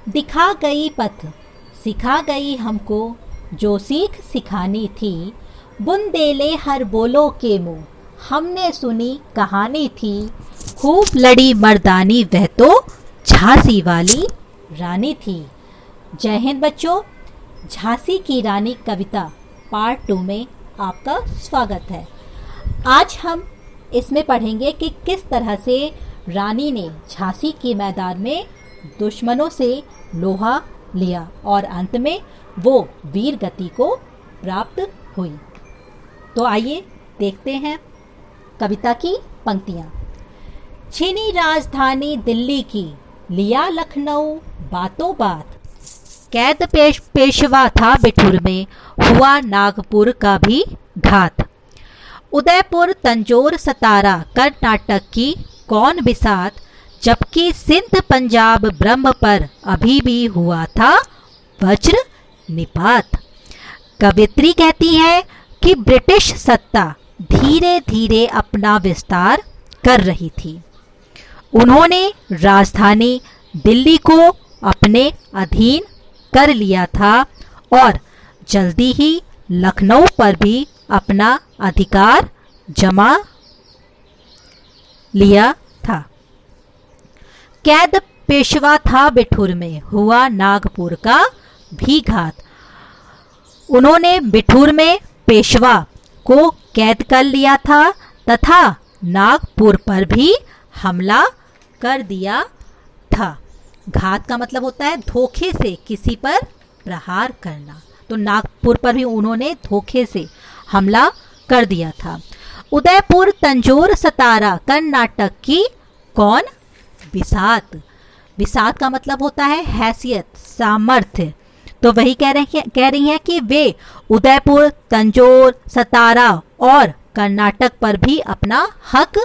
दिखा गई पथ सिखा गई हमको, जो सीख सिखानी थी बुंदेले हर बोलो के मुँह, हमने सुनी कहानी थी। खूब लड़ी मर्दानी वह तो झांसी वाली रानी थी। जय हिंद बच्चों, झांसी की रानी कविता पार्ट 2 में आपका स्वागत है। आज हम इसमें पढ़ेंगे कि किस तरह से रानी ने झांसी के मैदान में दुश्मनों से लोहा लिया और अंत में वो वीर गति को प्राप्त हुई। तो आइए देखते हैं कविता की पंक्तियाँ। छीनी राजधानी दिल्ली की, लिया लखनऊ बातों बात, कैद पेशवा था बिठूर में, हुआ नागपुर का भी घात। उदयपुर तंजौर सतारा कर्नाटक की कौन बिसात, जबकि सिंध पंजाब ब्रह्म पर अभी भी हुआ था वज्र निपात। कवित्री कहती है कि ब्रिटिश सत्ता धीरे धीरे अपना विस्तार कर रही थी। उन्होंने राजधानी दिल्ली को अपने अधीन कर लिया था और जल्दी ही लखनऊ पर भी अपना अधिकार जमा लिया था। कैद पेशवा था बिठूर में, हुआ नागपुर का भी घात। उन्होंने बिठूर में पेशवा को कैद कर लिया था तथा नागपुर पर भी हमला कर दिया था। घात का मतलब होता है धोखे से किसी पर प्रहार करना, तो नागपुर पर भी उन्होंने धोखे से हमला कर दिया था। उदयपुर तंजौर सतारा कर्नाटक की कौन बिसात, बिसात का मतलब होता है हैसियत, सामर्थ्य। तो वही कह रही हैं कि वे उदयपुर तंजौर सतारा और कर्नाटक पर भी अपना हक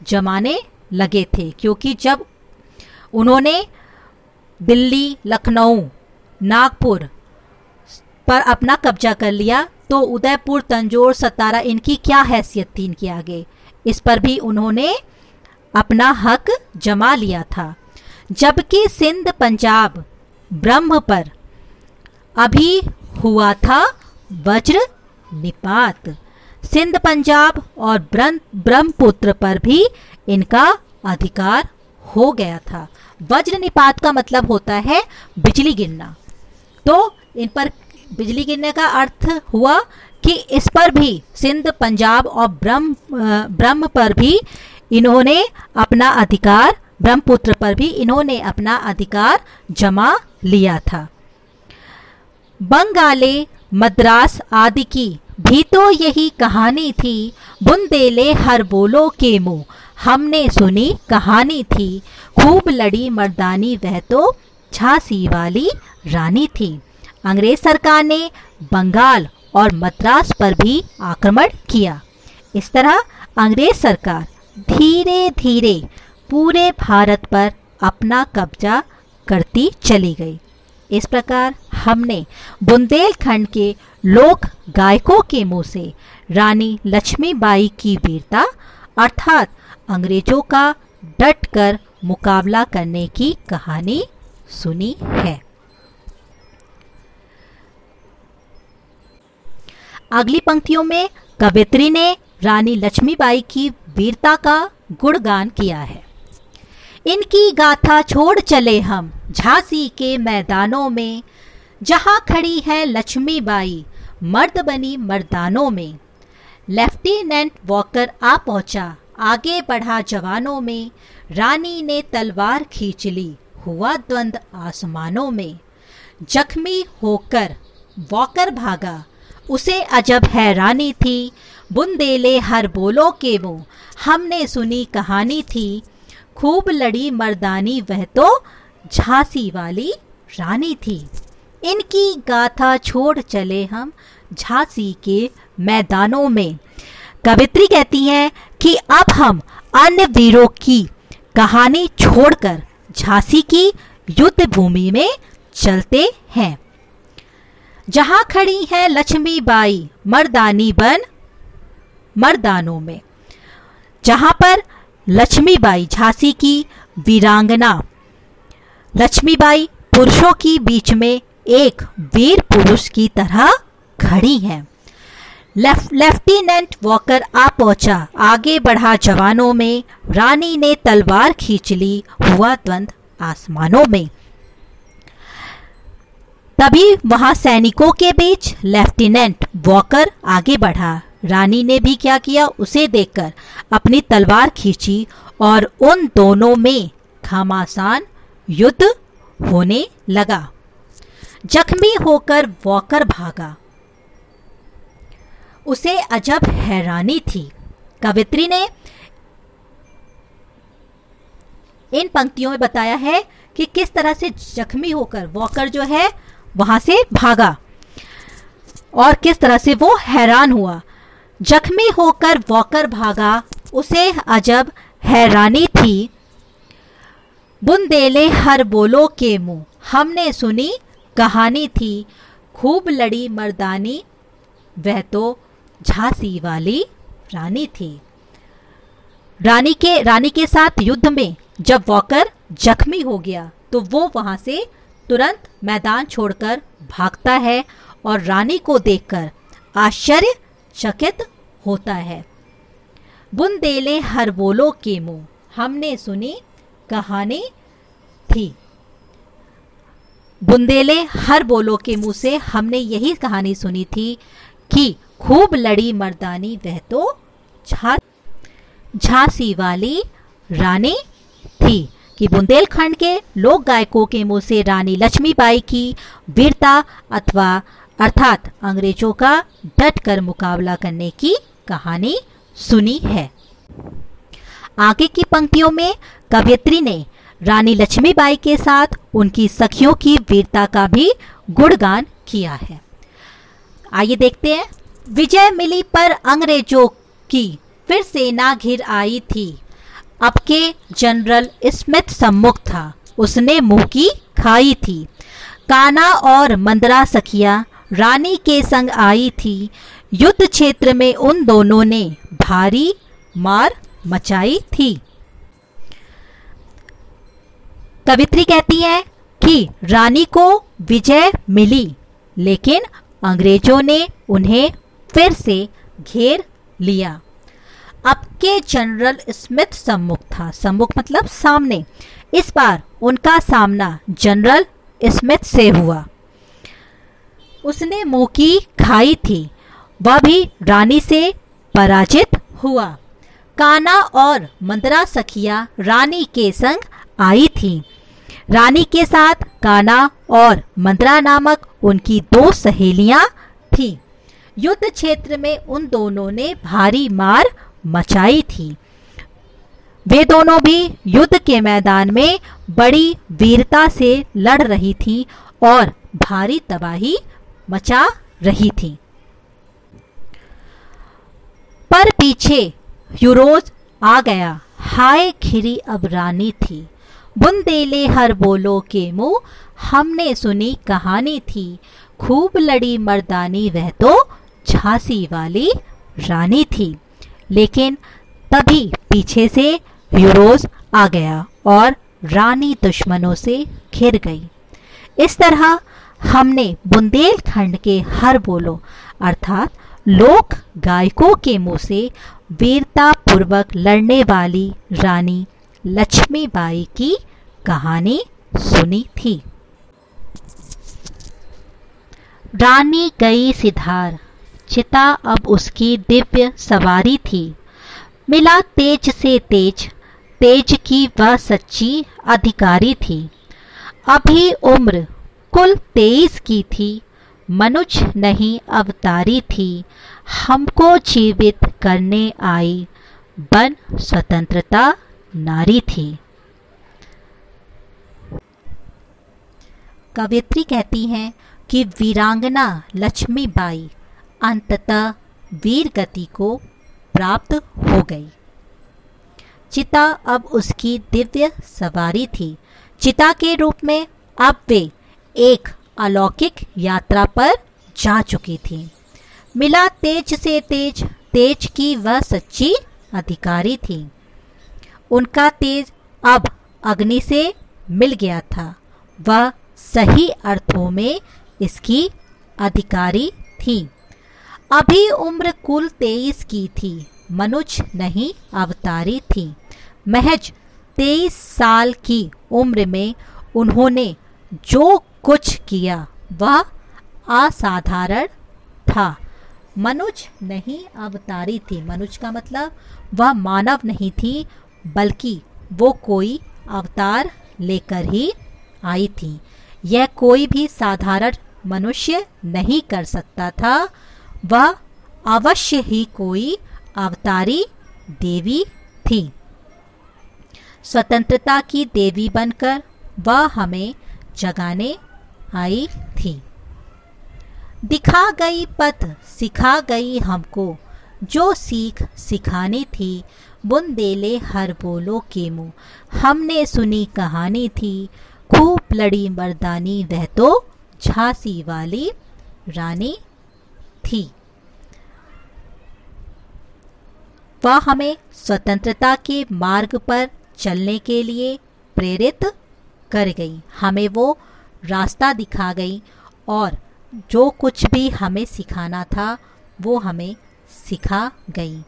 जमाने लगे थे, क्योंकि जब उन्होंने दिल्ली लखनऊ नागपुर पर अपना कब्जा कर लिया तो उदयपुर तंजौर सतारा इनकी क्या हैसियत थी इनके आगे, इस पर भी उन्होंने अपना हक जमा लिया था। जबकि सिंध पंजाब ब्रह्म पर अभी हुआ था वज्र निपात, सिंध पंजाब और ब्रह्मपुत्र पर भी इनका अधिकार हो गया था। वज्र निपात का मतलब होता है बिजली गिरना। तो इन पर बिजली गिरने का अर्थ हुआ कि इस पर भी सिंध पंजाब और ब्रह्म पर भी इन्होंने अपना अधिकार, ब्रह्मपुत्र पर भी इन्होंने अपना अधिकार जमा लिया था। बंगाले मद्रास आदि की भी तो यही कहानी थी, बुंदेले हर बोलो के मुँह, हमने सुनी कहानी थी। खूब लड़ी मर्दानी वह तो झांसी वाली रानी थी। अंग्रेज सरकार ने बंगाल और मद्रास पर भी आक्रमण किया। इस तरह अंग्रेज सरकार धीरे धीरे पूरे भारत पर अपना कब्जा करती चली गई। इस प्रकार हमने बुंदेलखंड के लोक गायकों के मुंह से रानी लक्ष्मीबाई की वीरता अर्थात अंग्रेजों का डटकर मुकाबला करने की कहानी सुनी है। अगली पंक्तियों में कवित्री ने रानी लक्ष्मीबाई की वीरता का गुणगान किया है। इनकी गाथा छोड़ चले हम झांसी के मैदानों में, जहां खड़ी है लक्ष्मीबाई मर्द बनी मर्दानों में। लेफ्टिनेंट वॉकर आ पहुंचा आगे बढ़ा जवानों में, रानी ने तलवार खींच ली हुआ द्वंद आसमानों में। जख्मी होकर वॉकर भागा उसे अजब हैरानी थी, बुंदेले हर बोलो के मुँह, हमने सुनी कहानी थी। खूब लड़ी मर्दानी वह तो झांसी वाली रानी थी। इनकी गाथा छोड़ चले हम झांसी के मैदानों में। कवित्री कहती हैं कि अब हम अन्य वीरों की कहानी छोड़कर झांसी की युद्ध भूमि में चलते हैं। जहां खड़ी है लक्ष्मीबाई मर्दानी बन मर्दानों में, जहां पर लक्ष्मीबाई झांसी की वीरांगना लक्ष्मीबाई पुरुषों की बीच में एक वीर पुरुष की तरह खड़ी हैं। लेफ्टिनेंट वॉकर आ पहुंचा, आगे बढ़ा जवानों में, रानी ने तलवार खींच ली, हुआ द्वंद आसमानों में। तभी वहां सैनिकों के बीच लेफ्टिनेंट वॉकर आगे बढ़ा। रानी ने भी क्या किया, उसे देखकर अपनी तलवार खींची और उन दोनों में घमासान युद्ध होने लगा। जख्मी होकर वॉकर भागा। उसे अजब हैरानी थी। कवित्री ने इन पंक्तियों में बताया है कि किस तरह से जख्मी होकर वॉकर जो है वहां से भागा और किस तरह से वो हैरान हुआ। जख्मी होकर वॉकर भागा, उसे अजब हैरानी थी। बुंदेले हर बोलो के मुंह, हमने सुनी कहानी थी, खूब लड़ी मर्दानी, वह तो झांसी वाली रानी थी। रानी के साथ युद्ध में जब वॉकर जख्मी हो गया तो वो वहां से तुरंत मैदान छोड़कर भागता है और रानी को देखकर आश्चर्यचकित होता है। बुंदेले हर बोलो के मुंह, हमने सुनी कहानी थी। बुंदेले हर बोलो के मुंह से हमने यही कहानी सुनी थी कि खूब लड़ी मर्दानी, वह तो झांसी वाली रानी थी। कि बुंदेलखंड के लोक गायकों के मुंह से रानी लक्ष्मीबाई की वीरता अर्थात अंग्रेजों का डटकर मुकाबला करने की कहानी सुनी है। आगे की पंक्तियों में कवियत्री ने रानी लक्ष्मीबाई के साथ उनकी सखियों की वीरता का भी गुणगान किया है। आइए देखते हैं। विजय मिली पर अंग्रेजों की फिर सेना घिर आई थी, अब के जनरल स्मिथ सम्मुख था, उसने मुंह की खाई थी। काना और मंदरा सखिया रानी के संग आई थी, युद्ध क्षेत्र में उन दोनों ने भारी मार मचाई थी। कवित्री कहती है कि रानी को विजय मिली लेकिन अंग्रेजों ने उन्हें फिर से घेर लिया। अब के जनरल स्मिथ सम्मुख था, सम्मुख मतलब सामने। इस बार उनका सामना जनरल स्मिथ से हुआ। उसने मुंह की खाई थी, वह भी रानी से पराजित हुआ। काना और मंदरा सखिया रानी के संग आई थी। रानी के साथ काना और मंदरा नामक उनकी दो सहेलियां थीं। युद्ध क्षेत्र में उन दोनों ने भारी मार मचाई थी। वे दोनों भी युद्ध के मैदान में बड़ी वीरता से लड़ रही थी और भारी तबाही मचा रही थी। पर पीछे यूरोज आ गया, हाय खिरी अब रानी थी। बुंदेले हर बोलो के मुंह, हमने सुनी कहानी थी। खूब लड़ी मर्दानी, वह तो झांसी वाली रानी थी। लेकिन तभी पीछे से यूरोज आ गया और रानी दुश्मनों से घिर गई। इस तरह हमने बुंदेलखंड के हर बोलो अर्थात लोक गायकों के मुंह से वीरता पूर्वक लड़ने वाली रानी लक्ष्मीबाई की कहानी सुनी थी। रानी गई सिधार, चिता अब उसकी दिव्य सवारी थी। मिला तेज से तेज, तेज की वह सच्ची अधिकारी थी। अभी उम्र कुल 23 की थी, मनुज नहीं अवतारी थी। हमको जीवित करने आई, बन स्वतंत्रता नारी थी। कवियत्री कहती हैं कि वीरांगना लक्ष्मीबाई अंततः वीर गति को प्राप्त हो गई। चिता अब उसकी दिव्य सवारी थी। चिता के रूप में अब वे एक अलौकिक यात्रा पर जा चुकी थी। मिला तेज से तेज, तेज की वह सच्ची अधिकारी थी। उनका तेज अब अग्नि से मिल गया था, वह सही अर्थों में इसकी अधिकारी थी। अभी उम्र कुल 23 की थी। मनुज नहीं अवतारी थी। महज 23 साल की उम्र में उन्होंने जो कुछ किया वह असाधारण था। मनुज नहीं अवतारी थी। मनुज का मतलब वह मानव नहीं थी, बल्कि वो कोई अवतार लेकर ही आई थी। यह कोई भी साधारण मनुष्य नहीं कर सकता था। वह अवश्य ही कोई अवतारी देवी थी। स्वतंत्रता की देवी बनकर वह हमें जगाने आई थी। दिखा गई पथ सिखा गई हमको, जो सीख सिखानी थी बुंदेले हर बोलो के मुँह। हमने सुनी कहानी थी, खूब लड़ी मर्दानी, वह तो झांसी वाली रानी थी। वह हमें स्वतंत्रता के मार्ग पर चलने के लिए प्रेरित कर गई। हमें वो रास्ता दिखा गई और जो कुछ भी हमें सिखाना था वो हमें सिखा गई।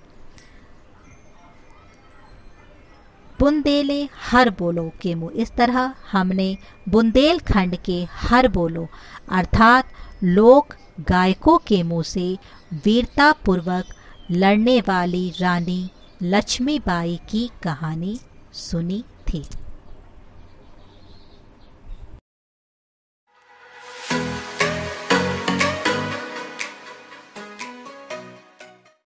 बुंदेले हर बोलो के मुँह, इस तरह हमने बुंदेलखंड के हर बोलो अर्थात लोक गायकों के मुँह से वीरता पूर्वक लड़ने वाली रानी लक्ष्मीबाई की कहानी सुनी थी।